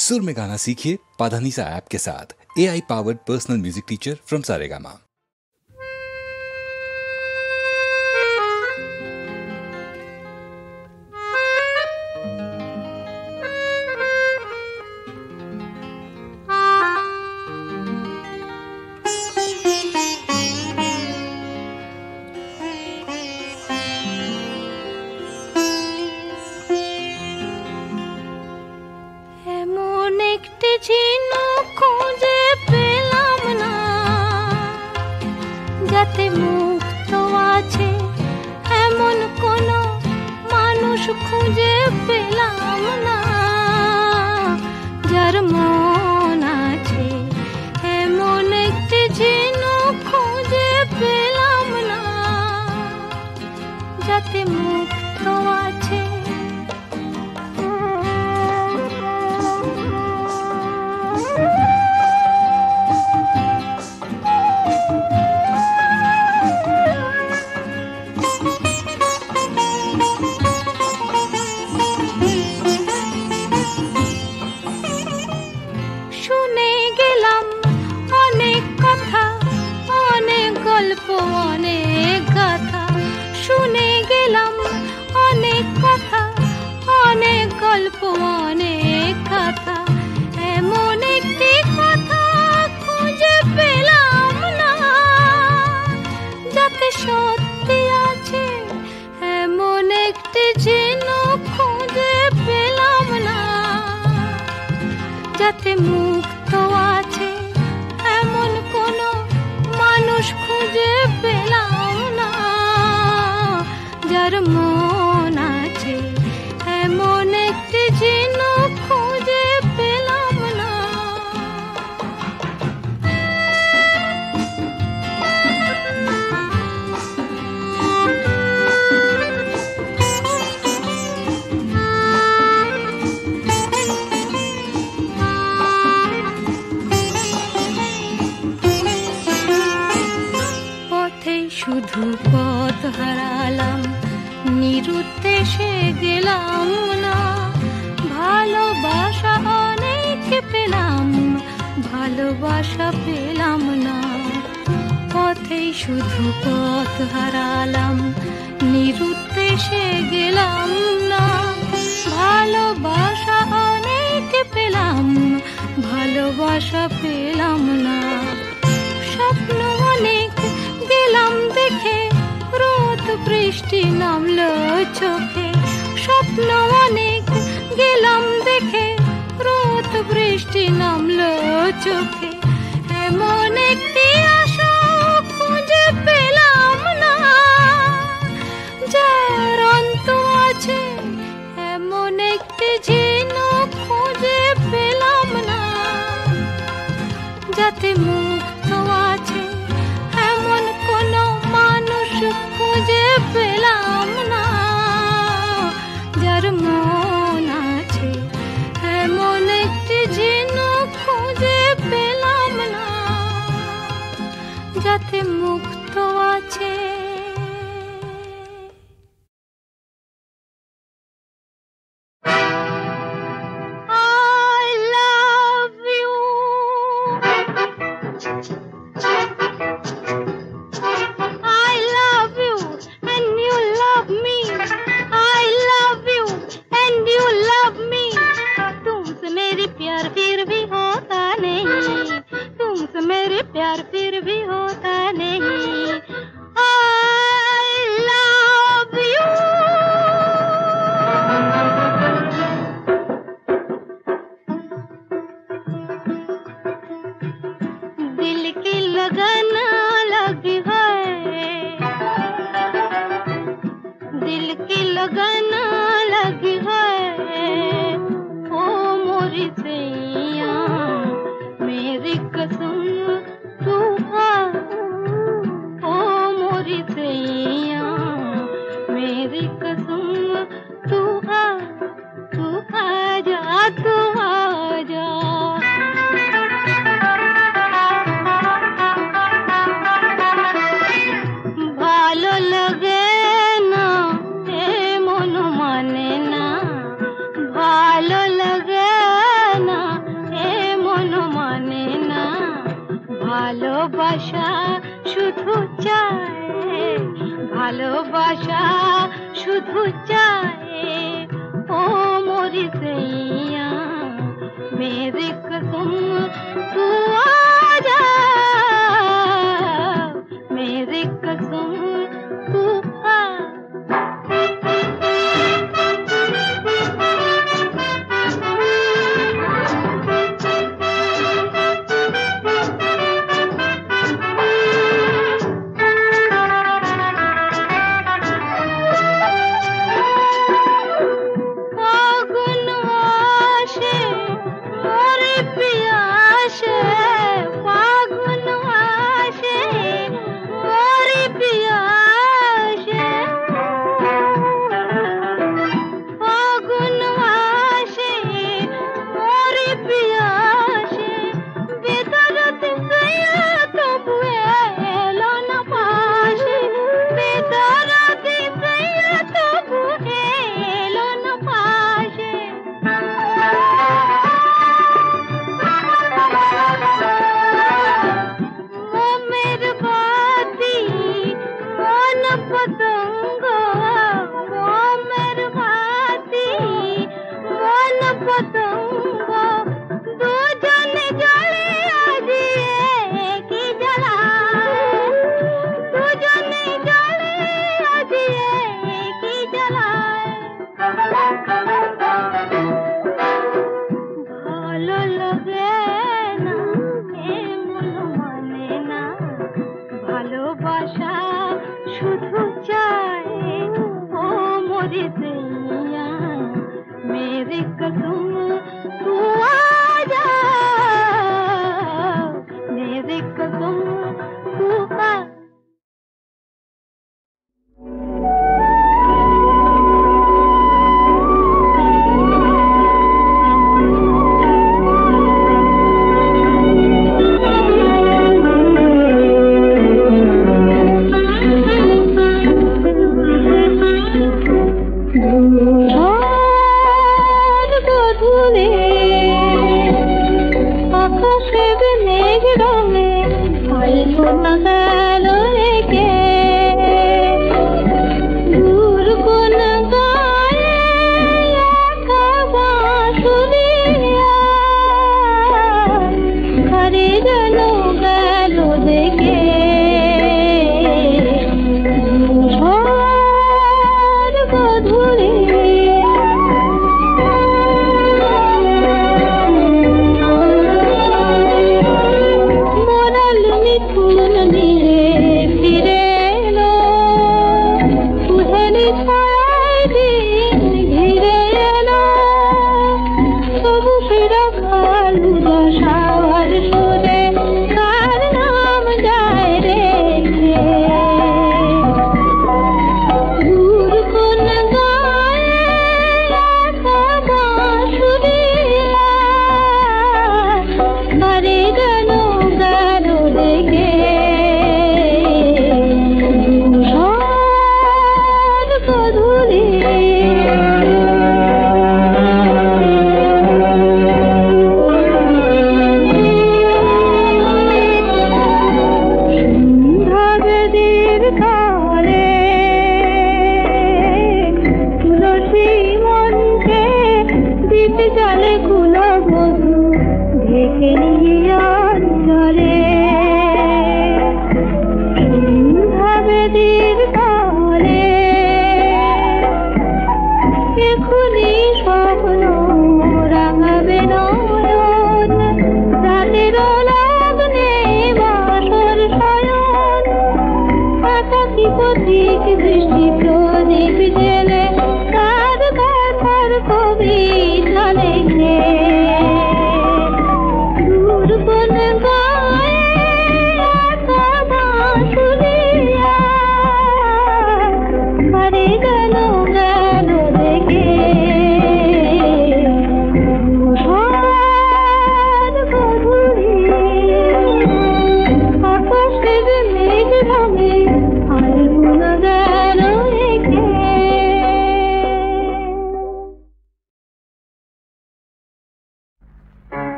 सुर में गाना सीखिए पाधानीसा ऐप के साथ। AI powered personal music teacher from Saregama. যাতে মুক্ত আছে এমন কোন মানুষ খুঁজে পেলাম না, যার মন আছে এমন একটি ঝিনুক খুঁজে পেলাম না, যাতে মুক্ত আছে। অনেক কথা শুনে গেলাম, অনেক কথা, অনেক গল্প, অনেক কথা, এমন একটি কথা খুঁজে পেলাম না, যাতে সত্যি আছে এমন একটি ঝিনুক খুঁজে পেলাম না, যাতে মুক্ত আছে এমন কোনো মানুষ খুঁজে পেলাম না, যার মন আছে এমন একটি ঝিনুক খুঁজে পেলাম না। শুধু পথ হারালাম, নিরুদ্দেশে গেলাম না, ভালোবাসা অনেক পেলাম, ভালোবাসা পেলাম না, পথেই শুধু পথ হারালাম, নিরুদ্দেশে গেলাম না, ভালোবাসা অনেক পেলাম, ভালোবাসা পেলাম না, স্বপ্ন অনেক গেলাম দেখে, রোদ বৃষ্টি নামলো চোখে, স্বপ্ন অনেক গেলাম দেখে, রোদ বৃষ্টি নামলো চোখে, এমন একটি আশা খুঁজে পেলাম না, যার অন্ত আছে এমন একটি ঝিনুক খুঁজে পেলাম না, যাতে মুক্ত আছে এমন কোন মানুষ খুঁজে পেলাম না, যার মন আছে এমন একটি ঝিনুক খুঁজে পেলাম না, যাতে মুক্ত আছে। ভালো লাগে না ভালোবাসা শুধু চায়, ভালোবাসা শুধু চায় ও मोरी सैया मेरी कसम तू आजा, मेरी कसम तू आ।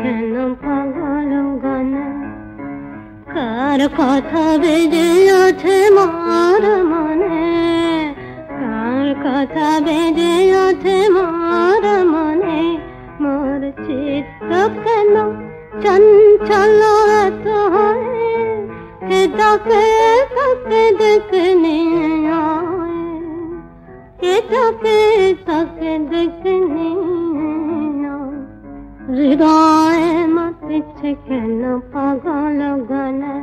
কেন পাগল গানে কার কথা বেজে ওঠে মোর মনে কার কথা বেজে ওঠে মোর মনে মোর চিত্ত কেন চঞ্চল এত হয় কে ডাকে তাকে দেখনে আয় কে ডাকে তাকে দেখনে আয় হৃদয় মাতিছে কেন পাগল গানে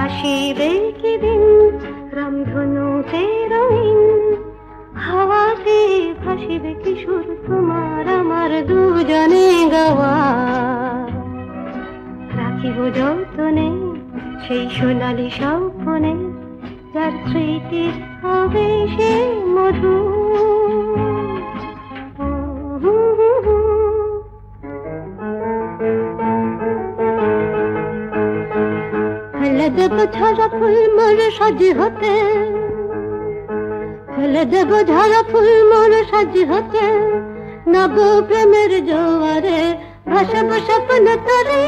আসিবে কি দিন রামধনুতে রঙিন হাওয়াতে ভাসিবে কি সুর তোমার আমার দুজনে গাওয়া রাখিব যতনে সেই সোনালী স্বপ্নে যার স্মৃতির হবে সে মধু ফেলে দেব ঝরা ফুল মোর সাজি হতে ফেলে দেব ঝরা ফুল মোর সাজি হতে নব প্রেমের জোয়ারে ভাসব স্বপ্ন তরে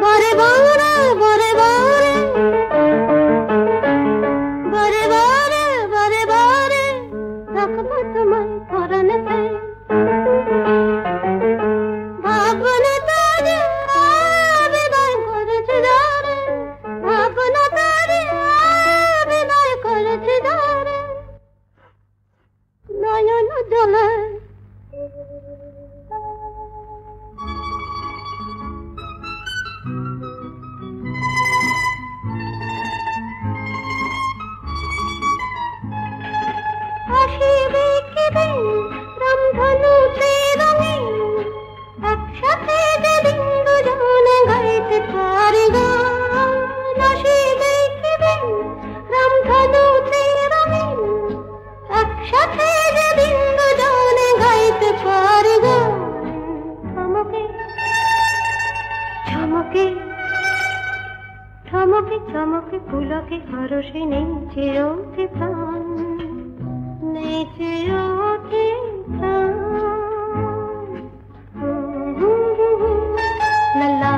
বারে বারে বারে বারে বারে বারে বারে বারে রাখবো তোমায় পরাণেতে ভাবনা তারে বিদায় করেছে যারে ভাবনা তারে বিদায় করেছে যারে নয়ন জলে আসিবে কি দিন রামধনুতে রঙিন একসাথে যেদিন দুজনে গাইতে পারি গান আসিবে কি দিন রামধনুতে রঙিন একসাথে যেদিন দুজনে গাইতে পারি গান থমকে চমকে থমকে চমকে পুলকে হরষে নেচে ওঠে প্রাণ নেচে ওঠে প্রাণ লা লা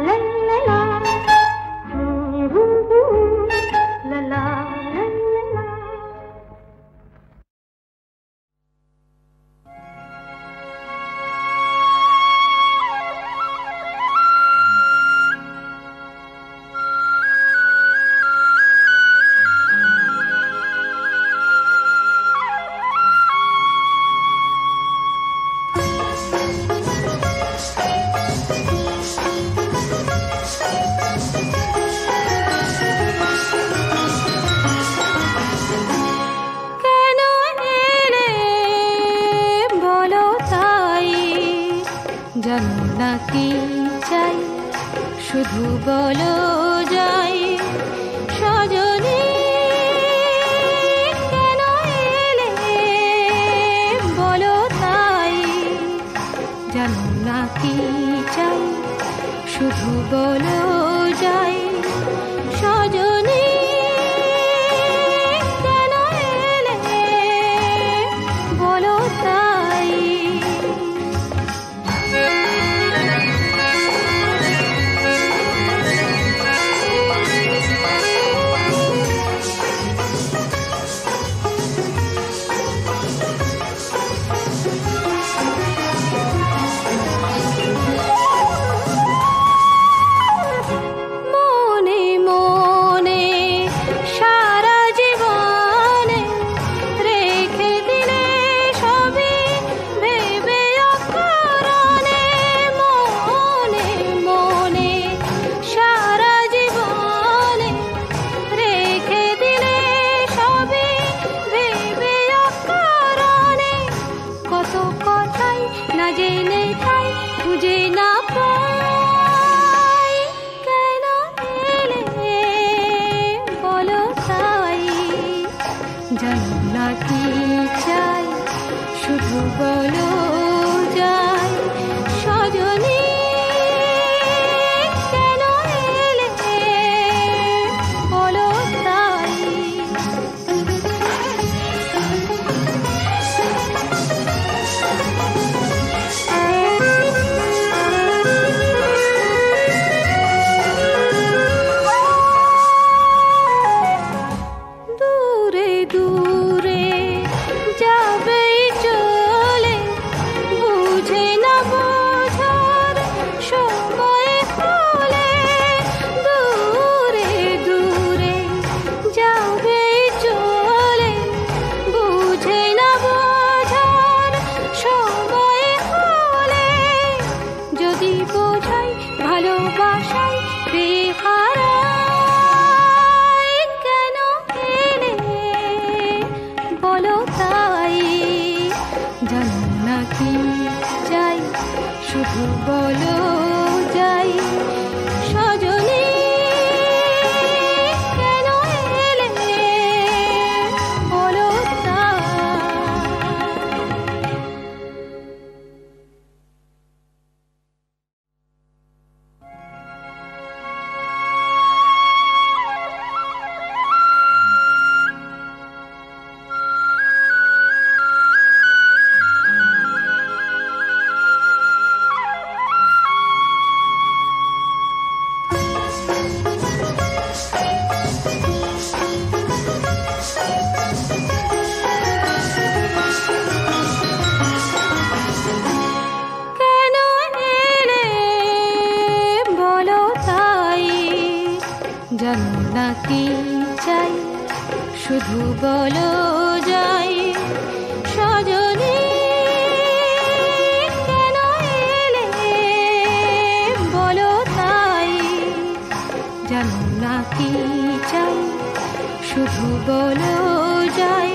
লা লা লা লা লা লা লা জানো না কি চাই শুধু বলো যাই সজনী কেন এলে বলো তাই জানো না কি চাই শুধু বলো যাই সজনী কেন এলে বলো তাই কি চাই শুধু বলো যাই সজনী কেন এলে বলো তাই জানো না কি চাই শুধু বলো যাই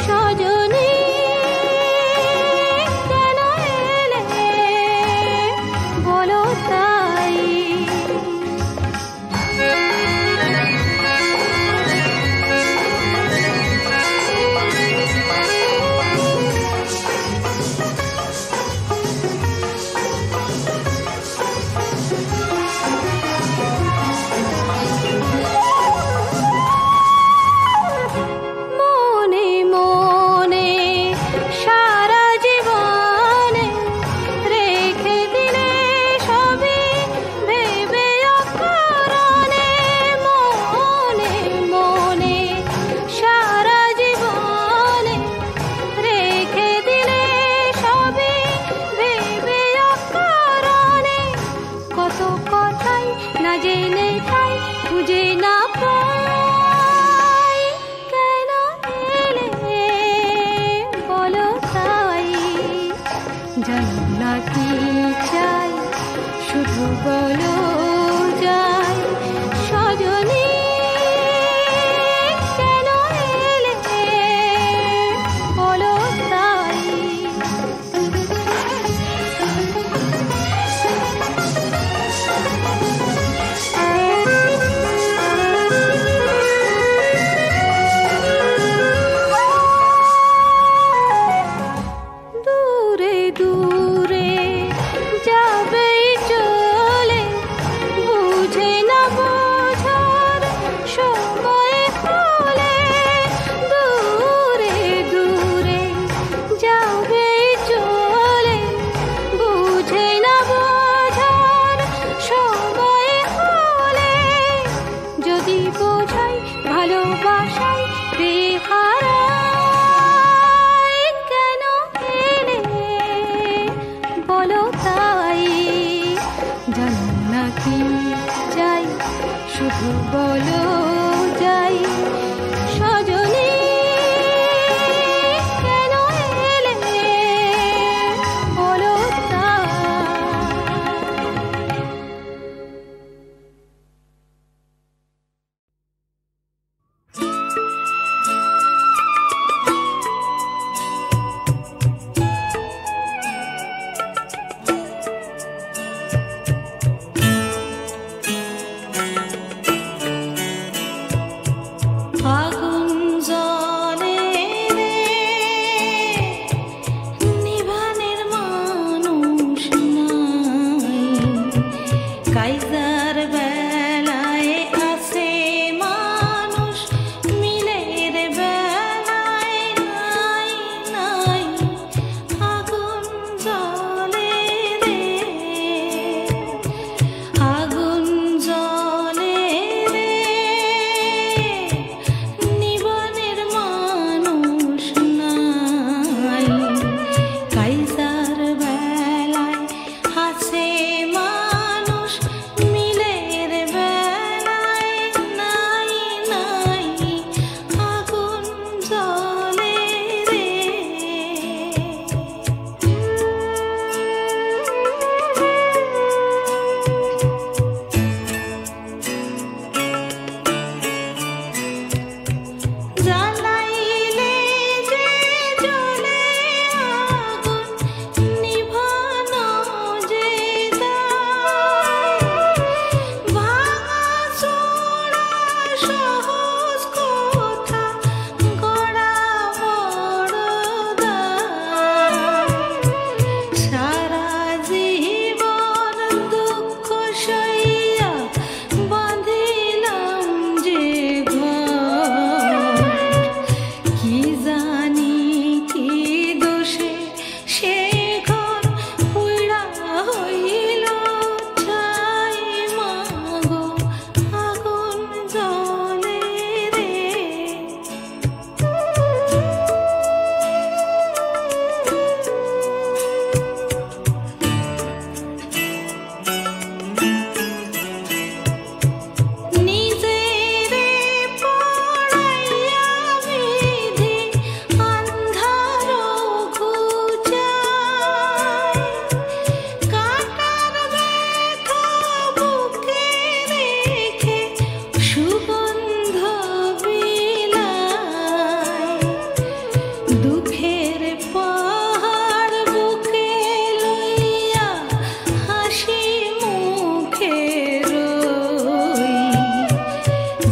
সজনী কেন এলে বলো তাই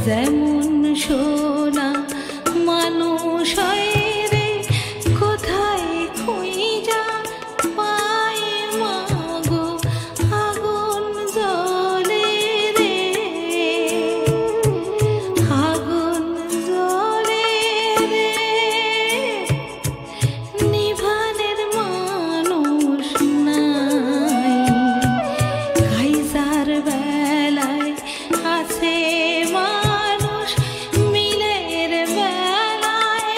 যেমন সোনা মানুষ হয় রে, কোথায় খুঁজা পায় মাগো আগুন জ্বলে রে, আগুন জ্বলে রে। নিভানের মানুষ নাই, কাইজার বেলায় আছে মানুষ, মিলের বেলায়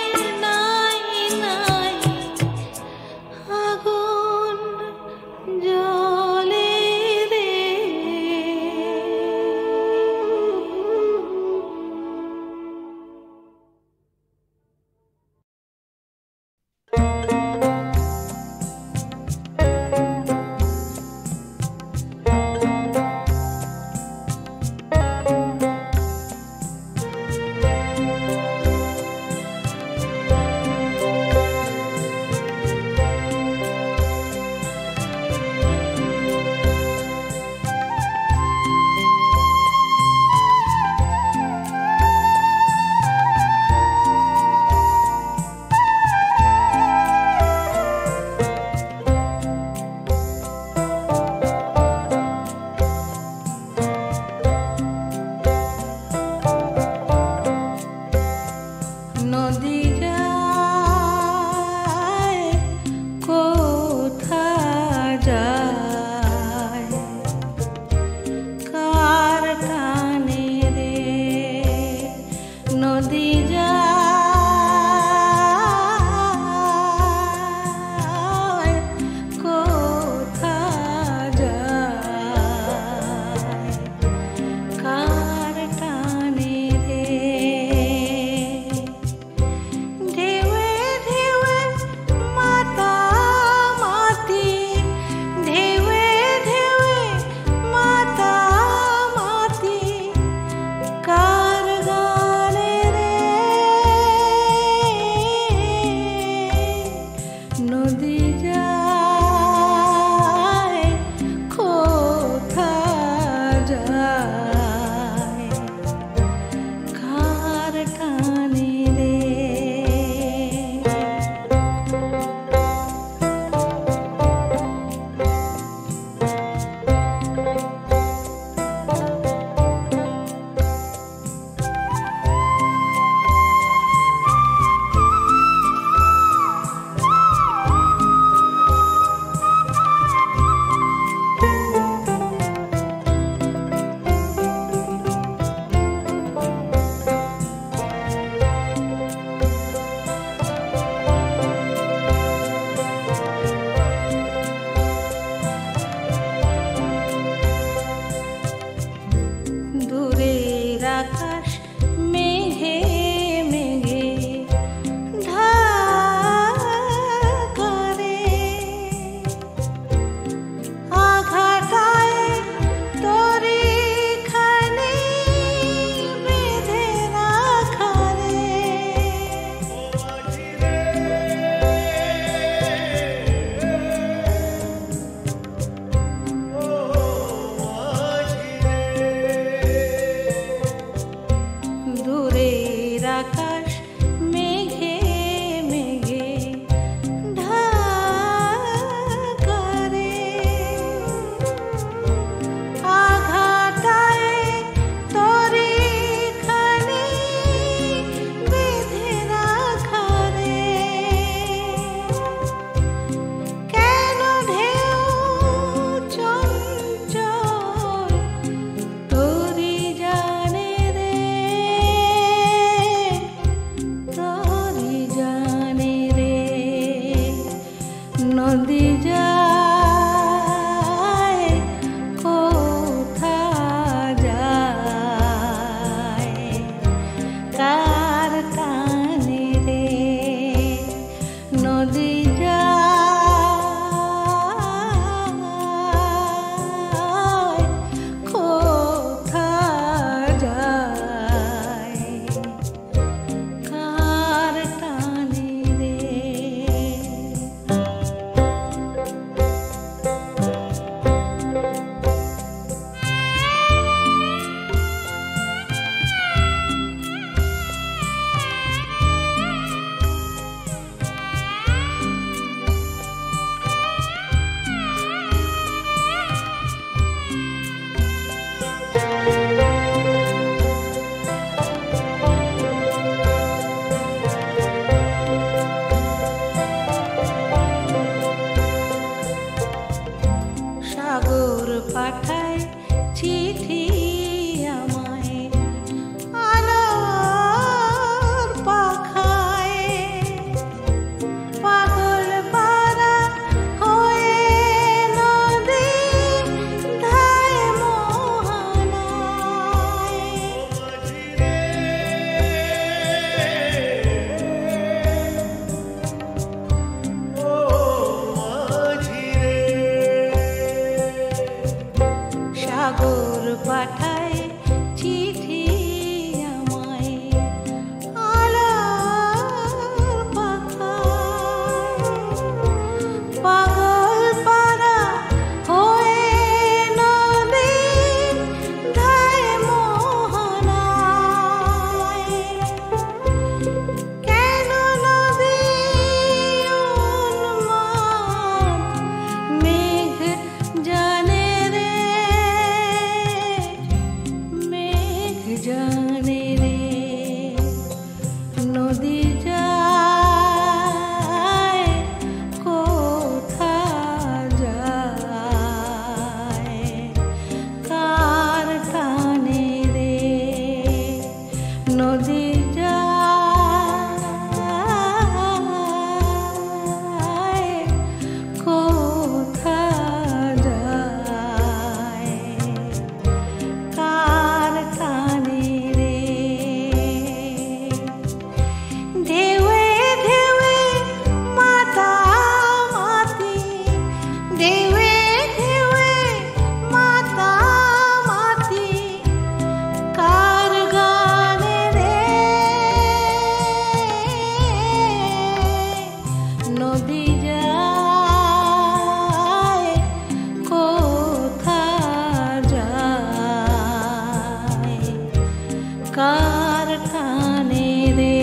কানে রে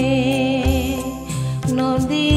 নদী